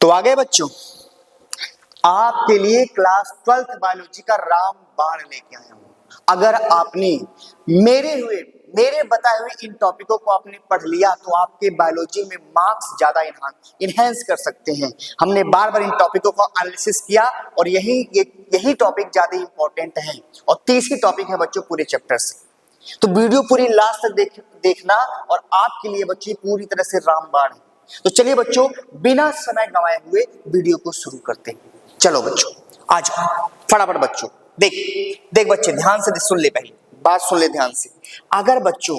तो आगे बच्चों, आपके लिए क्लास 12th बायोलॉजी का रामबाण लेके आया हूं। अगर आपने मेरे बताए हुए इन टॉपिकों को आपने पढ़ लिया तो आपके बायोलॉजी में मार्क्स ज्यादा इनहेंस कर सकते हैं। हमने बार बार इन टॉपिकों को एनालिसिस किया और यही टॉपिक ज्यादा इंपॉर्टेंट है। और तीसरी टॉपिक है बच्चों पूरे चैप्टर से, तो वीडियो पूरी लास्ट तक देखना और आपके लिए बच्चों पूरी तरह से रामबाण है। तो चलिए बच्चों, बिना समय गंवाए हुए वीडियो को शुरू करते हैं। चलो बच्चों आ जाओ फटाफट। बच्चों देख बच्चे ध्यान से सुन ले, पहले बात सुन ले ध्यान से। अगर बच्चों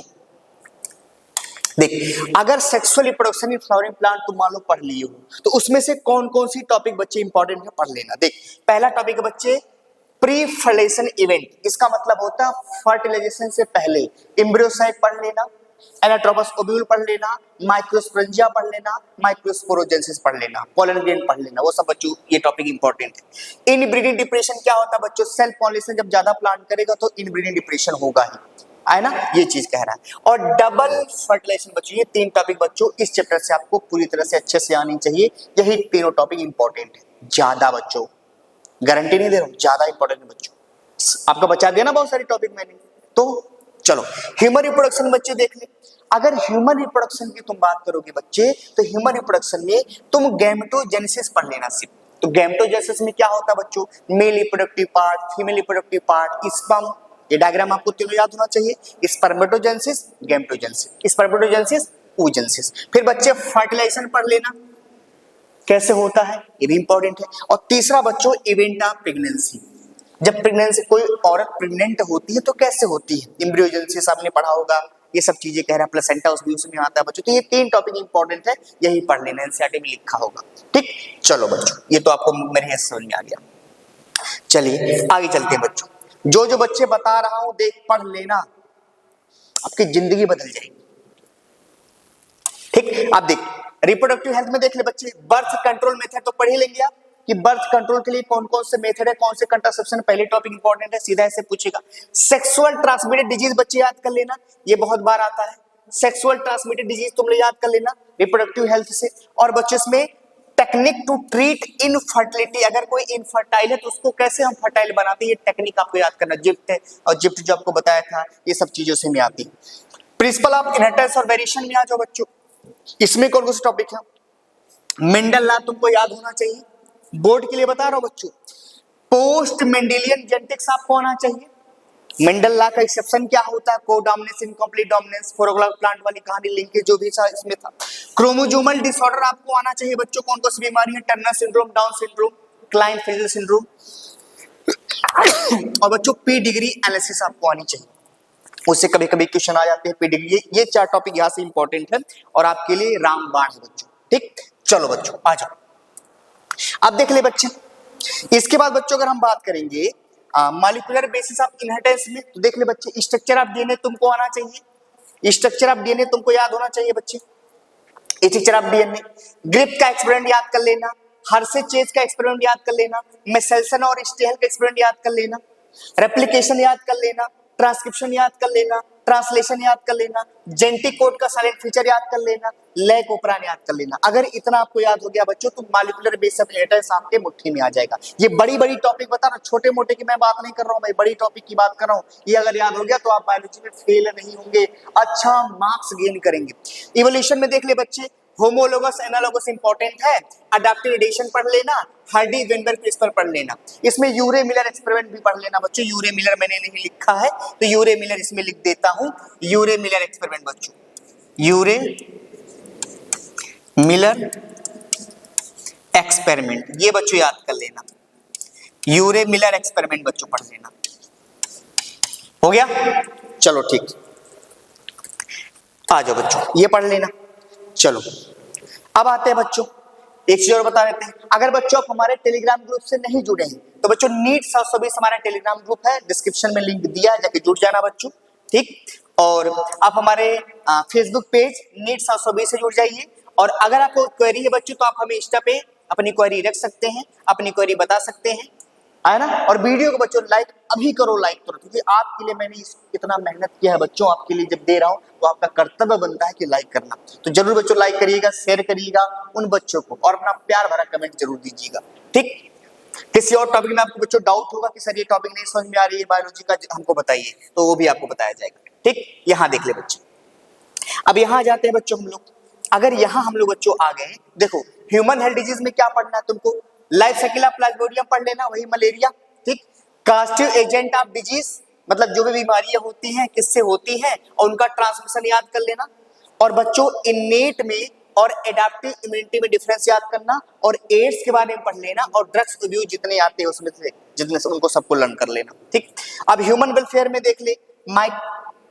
अगर sexual reproduction in flowering plant तुम मान लो पढ़ लिए हो तो उसमें से कौन कौन सी टॉपिक बच्चे इंपॉर्टेंट है पढ़ लेना। देख पहला टॉपिक है बच्चे प्री फर्टिलाइजेशन इवेंट। इसका मतलब होता है फर्टिलाइजेशन से पहले एम्ब्रियोसाइट पढ़ लेना, एनाट्रोपस ओव्यूल पढ़ लेना, माइक्रोस्पोरेंजिया पढ़ लेना, माइक्रोस्पोरोजेंसिस पढ़ लेना, पोलन ग्रेन पढ़ लेना। वो सब बच्चों ये टॉपिक इंपॉर्टेंट है। इनब्रीडिंग डिप्रेशन क्या होता है बच्चों? सेल्फ पॉलिनेशन जब ज्यादा प्लांट करेगा तो इनब्रीडिंग डिप्रेशन होगा ही, है ना, ये चीज कह रहा है। और डबल फर्टिलाइजेशन बच्चों, ये तीन टॉपिक बच्चों इस चैप्टर से आपको पूरी तरह से अच्छे से आनी चाहिए। यही तीनों टॉपिक इंपॉर्टेंट है, ज्यादा बच्चों गारंटी नहीं दे रहा हूं, ज्यादा इंपॉर्टेंट है बच्चों। आपका बचा दिया ना बहुत सारे टॉपिक मैंने। तो चलो ह्यूमन रिप्रोडक्शन बच्चे देख ले। अगर ह्यूमन रिप्रोडक्शन की तुम बात करोगे बच्चे तो ह्यूमन रिप्रोडक्शन में तुम गैमेटोजेनेसिस पढ़ लेना सिर्फ। तो गैमेटोजेनेसिस में क्या होता है बच्चों? Male reproductive part, female reproductive part, sperm. ये डायग्राम आपको तीनों याद होना चाहिए। Spermatogenesis, gametogenesis, spermatogenesis, oogenesis। फिर बच्चे फर्टिलाइजेशन पढ़ लेना कैसे होता है, ये भी इंपॉर्टेंट है। और तीसरा बच्चों इवेंट ऑफ प्रेगनेंसी। जब प्रेगनेंसी कोई औरत प्रेग्नेंट होती है तो कैसे होती है, एम्ब्रियोजेनेसिस आपने पढ़ा होगा, ये सब चीजें कह रहा है। प्लेसेंटा उसमें आता है बच्चों। तो ये तीन टॉपिक इंपॉर्टेंट है, यही पढ़ लेना, एनसीईआरटी में लिखा होगा। ठीक, चलो बच्चों ये तो आपको मेरे समझ में आ गया। चलिए आगे चलते हैं बच्चों। जो बच्चे बता रहा हूं देख पढ़ लेना, आपकी जिंदगी बदल जाएगी। ठीक, आप देख रिप्रोडक्टिव हेल्थ में देख ले बच्चे, बर्थ कंट्रोल मेथड तो पढ़ ही लेंगे आप कि बर्थ कंट्रोल के लिए कौन कौन से मेथड है, कौन से कंट्रासेप्शन, पहले टॉपिक इंपॉर्टेंट है, सीधा ऐसे पूछेगा। सेक्सुअल ट्रांसमिटेड डिजीज बच्चे याद कर लेना, ये बहुत बार आता है। सेक्सुअल ट्रांसमिटेड डिजीज तुम लोग याद कर लेना रिप्रोडक्टिव हेल्थ से। और बच्चों इसमें टेक्निक टू ट्रीट इनफर्टिलिटी, अगर कोई इनफर्टाइल है तो उसको कैसे हम फर्टाइल बनाते हैं, ये टेक्निक आपको याद करना। जिप्ट है और जिप्ट जो आपको बताया था, ये सब चीजों से में आती है। प्रिंसिपल ऑफ इनहेरिटेंस और वेरिएशन में आ जाओ बच्चों। इसमें कौन कौन से टॉपिक है? मेंडल लॉ तुमको याद होना चाहिए, बोर्ड के लिए बता रहा हूं बच्चों। पोस्ट मेंडेलियन जेनेटिक्स आपको आना चाहिए। मेंडल लॉ का एक्सेप्शन क्या होता है, कोडोमिनेंस, इनकम्प्लीट डोमिनेंस, फोरोग्राफ प्लांट वाली कहानी लिंकेज जो भी था इसमें था। क्रोमोसोमल डिसऑर्डर आपको आना चाहिए बच्चों, कौन कौन सी बीमारी है, Turner syndrome, down syndrome, client-phrasal syndrome. और बच्चों पी डिग्री एनालिसिस आपको आनी चाहिए, उससे कभी कभी क्वेश्चन आ जाते हैं पी डिग्री। ये चार टॉपिक यहां से इंपॉर्टेंट है और आपके लिए रामबाण है बच्चों। ठीक, चलो बच्चों आ जाओ। अब देख ले बच्चे, इसके बाद बच्चों अगर हम बात करेंगे मॉलिक्यूलर बेसिस ऑफ इनहेरिटेंस में, तो देख ले बच्चे स्ट्रक्चर ऑफ डीएनए तुमको आना चाहिए। स्ट्रक्चर ऑफ डीएनए तुमको याद होना चाहिए बच्चे। स्ट्रक्चर ऑफ डीएनए, ग्रिप का एक्सपेरिमेंट याद कर लेना, हर्शे-चेज का एक्सपेरिमेंट याद कर लेना, मेसेल्सन और स्टेहल का एक्सपेरिमेंट याद कर लेना, रेप्लिकेशन याद कर लेना, ट्रांसक्रिप्शन याद कर लेना, ट्रांसलेशन याद कर लेना, जेनेटिक कोड का साइलेंट फीचर याद कर लेना, लैक ओपरान याद कर लेना। अगर इतना आपको याद हो गया बच्चों तो मॉलिक्यूलर बेसिस ऑफ इनहेरिटेंस आपके मुट्ठी में आ जाएगा। ये बड़ी बड़ी टॉपिक बता रहा हूं, छोटे मोटे की मैं बात नहीं कर रहा हूं भाई, बड़ी टॉपिक की बात कर रहा हूं। ये अगर याद हो गया तो आप बायोलॉजी में फेल नहीं होंगे, अच्छा मार्क्स गेन करेंगे। इवोल्यूशन में देख ले बच्चे, होमोलोगस एनालोगस इंपॉर्टेंट है, अडैप्टिव एडिशन पढ़ लेना, हार्डी वेनबर्ग क्रिस्पर पढ़ लेना। इसमें यूरे मिलर एक्सपेरिमेंट भी पढ़ लेना बच्चों। यूरे मिलर मैंने नहीं लिखा है तो यूरे मिलर इसमें लिख देता हूं, यूरे मिलर एक्सपेरिमेंट बच्चों, यूरे मिलर एक्सपेरिमेंट ये बच्चों याद कर लेना। यूरे मिलर एक्सपेरिमेंट बच्चों पढ़ लेना। हो गया, चलो ठीक, आ जाओ बच्चों ये पढ़ लेना। चलो अब आते हैं बच्चों, एक चीज और बता देते हैं। अगर बच्चों आप हमारे टेलीग्राम ग्रुप से नहीं जुड़े हैं तो बच्चों नीट 720 हमारा टेलीग्राम ग्रुप है, डिस्क्रिप्शन में लिंक दिया है, जाके जुड़ जाना बच्चों। ठीक, और आप हमारे फेसबुक पेज नीट 720 से जुड़ जाइए। और अगर आपको क्वेरी है बच्चों तो आप हमें इंस्टा पे अपनी क्वेरी रख सकते हैं, अपनी क्वेरी बता सकते हैं। आया ना। और वीडियो को बच्चों लाइक अभी करो, लाइक करो, क्योंकि आपके लिए मैंने इतना मेहनत किया है बच्चों, आपके लिए जब दे रहा हूं तो आपका कर्तव्य बनता है कि लाइक करना। तो जरूर बच्चों लाइक करिएगा, शेयर करिएगा उन बच्चों को, और अपना प्यार भरा कमेंट जरूर दीजिएगा। ठीक, किसी और टॉपिक में आपको बच्चों डाउट होगा कि सर ये टॉपिक नहीं समझ में आ रही है बायोलॉजी का, हमको बताइए, तो वो भी आपको बताया जाएगा। ठीक, यहाँ देख ले बच्चों, अब यहाँ जाते हैं बच्चों हम लोग। अगर यहाँ हम लोग बच्चों आ गए, देखो ह्यूमन हेल्थ डिजीज में क्या पढ़ना है तुमको, लाइफ सेकिला प्लाज्मोडियम पढ़ लेना, वही मलेरिया। ठीक, कास्टिव एजेंट ऑफ डिजीज, मतलब जो भी बीमारियां होती हैं किससे होती हैं और उनका ट्रांसमिशन याद कर लेना। और बच्चों इन्नेट में और एडाप्टिव इम्यूनिटी में डिफरेंस याद करना, और एड्स के बारे में पढ़ लेना, और ड्रग्स अब्यूज जितने आते हैं उसमें से जितने से उनको सबको लर्न कर लेना। ठीक, अब ह्यूमन वेलफेयर में देख ले,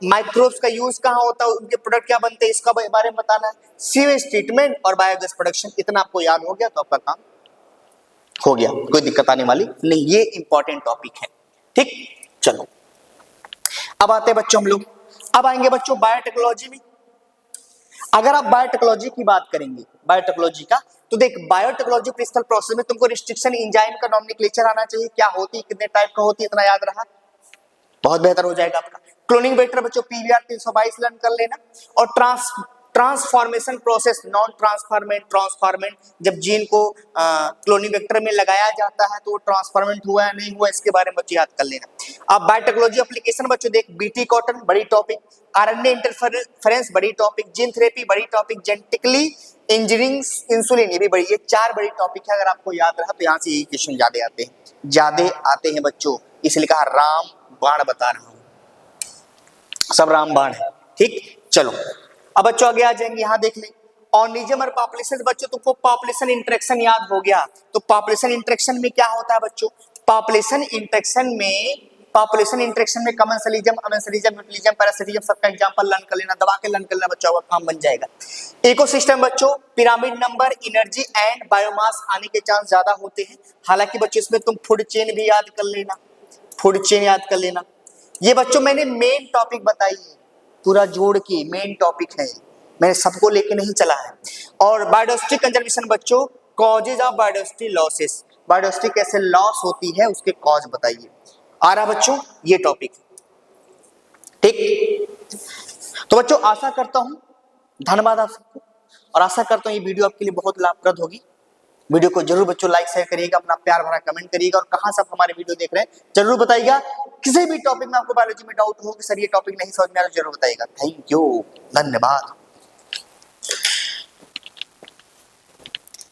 माइक्रोब्स का यूज कहाँ होता है, उनके प्रोडक्ट क्या बनते हैं, इसका बारे में बताना है। सीवेज ट्रीटमेंट और बायोगैस प्रोडक्शन, इतना आपको याद हो गया तो आपका काम हो गया, कोई दिक्कत आने वाली नहीं, ये इंपॉर्टेंट टॉपिक है। ठीक, चलो अब आते हैं बच्चों हम लोग, अब आएंगे बच्चों बायोटेक्नोलॉजी में। अगर आप बायोटेक्नोलॉजी की बात करेंगे, बायोटेक्नोलॉजी का, तो देख बायोटेक्नोलॉजी क्रिस्टल प्रोसेस में तुमको रिस्ट्रिक्शन एंजाइम का नॉमेनक्लेचर आना चाहिए, क्या होती है, कितने टाइप का होती है, इतना याद रहा, बहुत बेहतर हो जाएगा आपका। क्लोनिंग वेक्टर बच्चों पीवीआर 322 लर्न कर लेना। और transformation process, non transformant, transformant, जब जीन को क्लोनिंग वेक्टर में लगाया जाता है तो वो ट्रांसफॉर्मेंट हुआ है नहीं हुआ, इसके बारे में बच्चों याद कर लेना। अब बायोटेक्नोलॉजी एप्लीकेशन बच्चों देख, बीटी कॉटन बड़ी टॉपिक, आरएनए इंटरफेरेंस बड़ी टॉपिक, जीन थेरेपी बड़ी टॉपिक, जेनेटिकली इंजीनियरिंग, इंसुलिन, ये भी बड़ी, ये 4 बड़ी टॉपिक है। अगर आपको याद रहा तो यहाँ से यही क्वेश्चन ज्यादा आते हैं बच्चों, इसलिए कहा राम बाण बता रहा हूं, सब रामबाण है। ठीक, चलो अब बच्चों आगे आ जाएंगे, यहां देख ले ऑर्गेनिज्म और पॉपुलेशन। बच्चों तुमको पॉपुलेशन इंटरेक्शन याद हो गया, तो पॉपुलेशन इंटरेक्शन में क्या होता है बच्चों, पॉपुलेशन इंटरेक्शन में कमेंसलिज्म, अमेंसलिज्म, म्यूटलिज्म, पैरासिटिज्म, सबका एग्जांपल लर्न कर लेना, दबा के लर्न कर लेना बच्चों, आपका काम बन जाएगा। इकोसिस्टम बच्चों, pyramid number, energy and biomass आने के चांस ज्यादा होते हैं। हालांकि बच्चों इसमें तुम फूड चेन भी याद कर लेना, फूड चेन याद कर लेना। ये बच्चों मैंने मेन टॉपिक बताई है, पूरा जोड़ के मेन टॉपिक है, मैंने सबको लेके नहीं चला है। और बायोडायवर्सिटी कंजर्वेशन बच्चों, causes of biodiversity losses, biodiversity कैसे लॉस होती है उसके कॉज बताइए, आ रहा बच्चों ये टॉपिक। ठीक, तो बच्चों आशा करता हूं, धन्यवाद आप सबको, और आशा करता हूं ये वीडियो आपके लिए बहुत लाभप्रद होगी। वीडियो को जरूर बच्चों लाइक शेयर करिएगा, अपना प्यार भरा कमेंट करिएगा, और कहां से आप हमारे वीडियो देख रहे हैं जरूर बताइएगा। किसी भी टॉपिक में आपको बायोलॉजी में डाउट हो कि सर ये टॉपिक नहीं समझ में आ रहा, जरूर बताइएगा। थैंक यू, धन्यवाद।